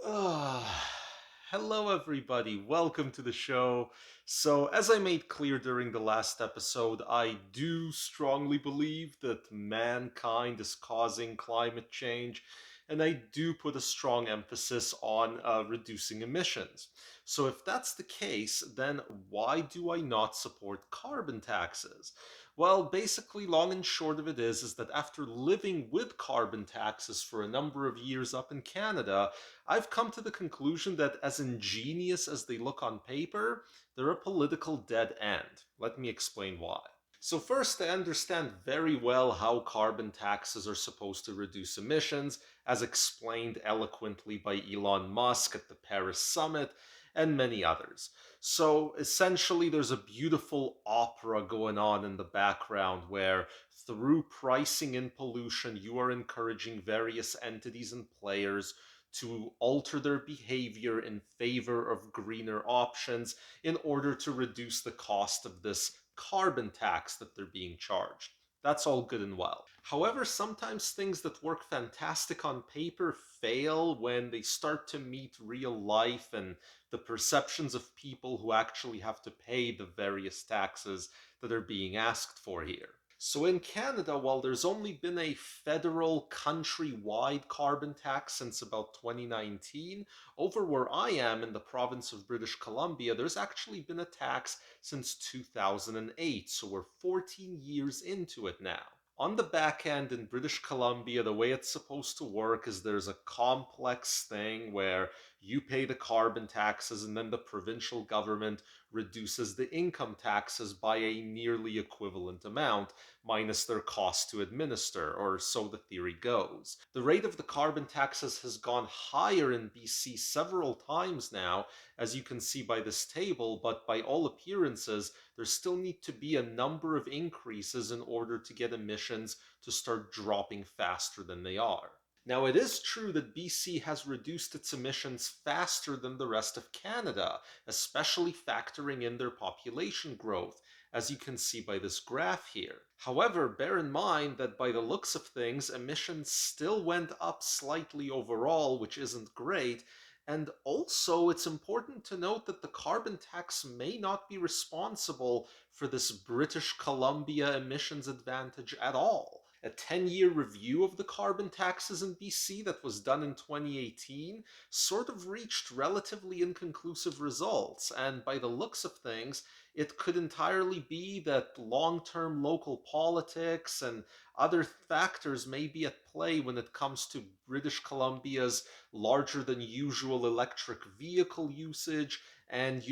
Ah, Hello, everybody. Welcome to the show. So, as I made clear during the last episode, I do strongly believe that mankind is causing climate change, and I do put a strong emphasis on reducing emissions. So, if that's the case, then why do I not support carbon taxes? Well, basically, long and short of it is that after living with carbon taxes for a number of years up in Canada, I've come to the conclusion that as ingenious as they look on paper, they're a political dead end. Let me explain why. So, first, I understand very well how carbon taxes are supposed to reduce emissions, as explained eloquently by Elon Musk at the Paris summit and many others. So, essentially, there's a beautiful opera going on in the background where, through pricing in pollution, you are encouraging various entities and players to alter their behavior in favor of greener options in order to reduce the cost of this carbon tax that they're being charged. That's all good and well. However, sometimes things that work fantastic on paper fail when they start to meet real life and the perceptions of people who actually have to pay the various taxes that are being asked for here. So in Canada, while there's only been a federal countrywide carbon tax since about 2019, over where I am in the province of British Columbia, there's actually been a tax since 2008. So we're 14 years into it now. On the back end in British Columbia, the way it's supposed to work is there's a complex thing where you pay the carbon taxes and then the provincial government reduces the income taxes by a nearly equivalent amount, minus their cost to administer, or so the theory goes. The rate of the carbon taxes has gone higher in BC several times now, as you can see by this table, but by all appearances, there still need to be a number of increases in order to get emissions to start dropping faster than they are. Now, it is true that BC has reduced its emissions faster than the rest of Canada, especially factoring in their population growth, as you can see by this graph here. However, bear in mind that by the looks of things, emissions still went up slightly overall, which isn't great. And also, it's important to note that the carbon tax may not be responsible for this British Columbia emissions advantage at all. A 10-year review of the carbon taxes in BC that was done in 2018 sort of reached relatively inconclusive results, and by the looks of things, it could entirely be that long term local politics and other factors may be at play when it comes to British Columbia's larger than usual electric vehicle usage and,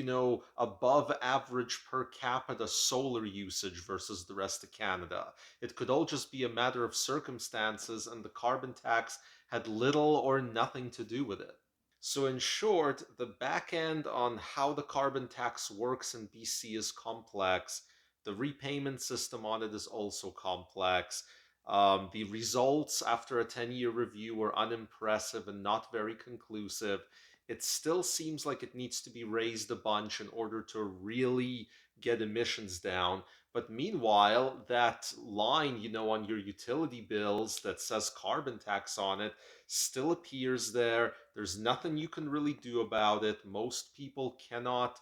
above average per capita solar usage versus the rest of Canada. It could all just be a matter of circumstances, and the carbon tax had little or nothing to do with it. So, in short, the back end on how the carbon tax works in BC is complex. The repayment system on it is also complex. The results after a 10-year review were unimpressive and not very conclusive. It still seems like it needs to be raised a bunch in order to really get emissions down. But meanwhile, that line, on your utility bills that says carbon tax on it still appears there. There's nothing you can really do about it. Most people cannot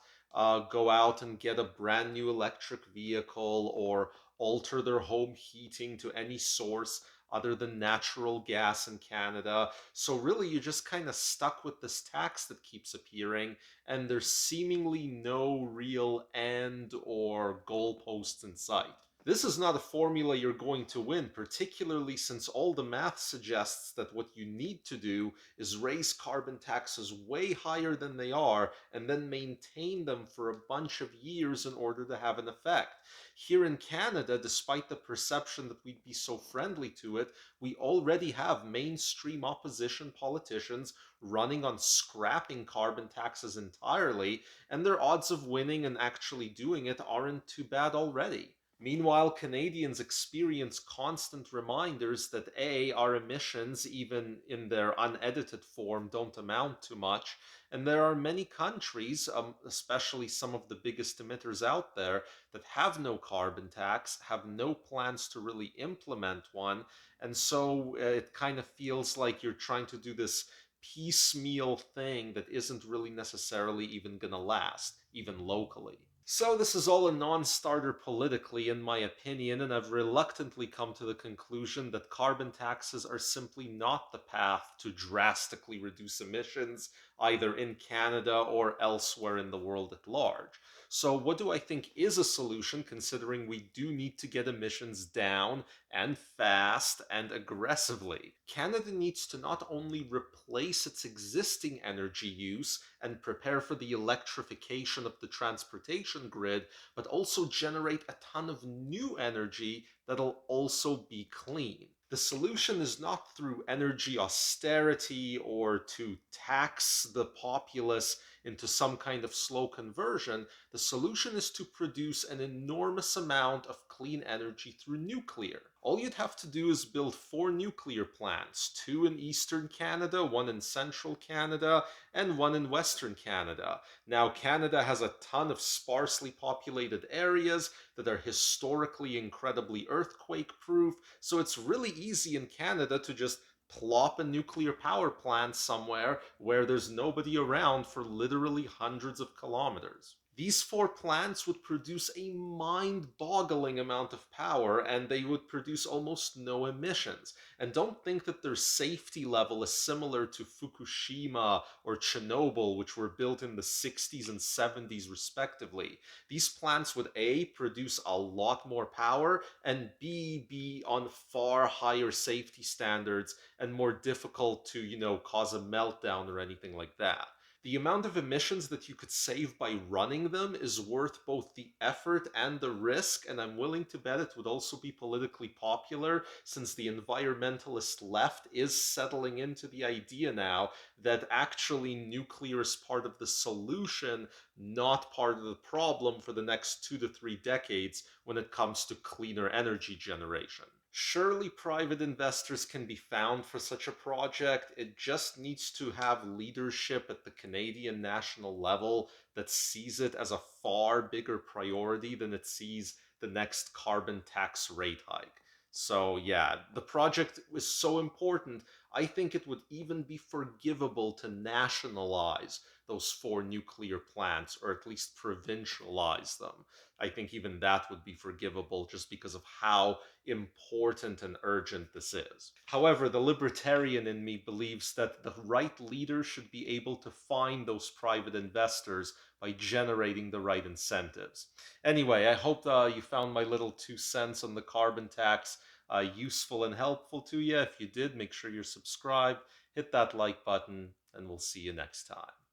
go out and get a brand new electric vehicle or alter their home heating to any source other than natural gas in Canada. So, really, you're just kind of stuck with this tax that keeps appearing, and there's seemingly no real end or goalposts in sight. This is not a formula you're going to win, particularly since all the math suggests that what you need to do is raise carbon taxes way higher than they are and then maintain them for a bunch of years in order to have an effect. Here in Canada, despite the perception that we'd be so friendly to it, we already have mainstream opposition politicians running on scrapping carbon taxes entirely, and their odds of winning and actually doing it aren't too bad already. Meanwhile, Canadians experience constant reminders that A, our emissions, even in their unedited form, don't amount to much, and there are many countries, especially some of the biggest emitters out there, that have no carbon tax, have no plans to really implement one, and so it kind of feels like you're trying to do this piecemeal thing that isn't really necessarily even going to last, even locally. So, this is all a non starter politically, in my opinion, and I've reluctantly come to the conclusion that carbon taxes are simply not the path to drastically reduce emissions, either in Canada or elsewhere in the world at large. So, what do I think is a solution, considering we do need to get emissions down and fast and aggressively? Canada needs to not only replace its existing energy use and prepare for the electrification of the transportation grid, but also generate a ton of new energy that'll also be clean. The solution is not through energy austerity or to tax the populace into some kind of slow conversion. The solution is to produce an enormous amount of clean energy through nuclear. All you'd have to do is build 4 nuclear plants, 2 in eastern Canada, 1 in central Canada, and 1 in Western Canada. Now, Canada has a ton of sparsely populated areas that are historically incredibly earthquake proof, so it's really easy in Canada to just plop a nuclear power plant somewhere where there's nobody around for literally hundreds of kilometers. These 4 plants would produce a mind boggling amount of power and they would produce almost no emissions. And don't think that their safety level is similar to Fukushima or Chernobyl, which were built in the 60s and 70s, respectively. These plants would A, produce a lot more power, and B, be on far higher safety standards and more difficult to, cause a meltdown or anything like that. The amount of emissions that you could save by running them is worth both the effort and the risk, and I'm willing to bet it would also be politically popular since the environmentalist left is settling into the idea now that actually nuclear is part of the solution, not part of the problem for the next 2 to 3 decades when it comes to cleaner energy generation. Surely private investors can be found for such a project. It just needs to have leadership at the Canadian national level that sees it as a far bigger priority than it sees the next carbon tax rate hike. So, yeah, the project is so important. I think it would even be forgivable to nationalize those 4 nuclear plants, or at least provincialize them. I think even that would be forgivable just because of how important and urgent this is. However, the libertarian in me believes that the right leader should be able to find those private investors by generating the right incentives. Anyway, I hope you found my little 2 cents on the carbon tax useful and helpful to you. If you did, make sure you're subscribed, hit that like button, and we'll see you next time.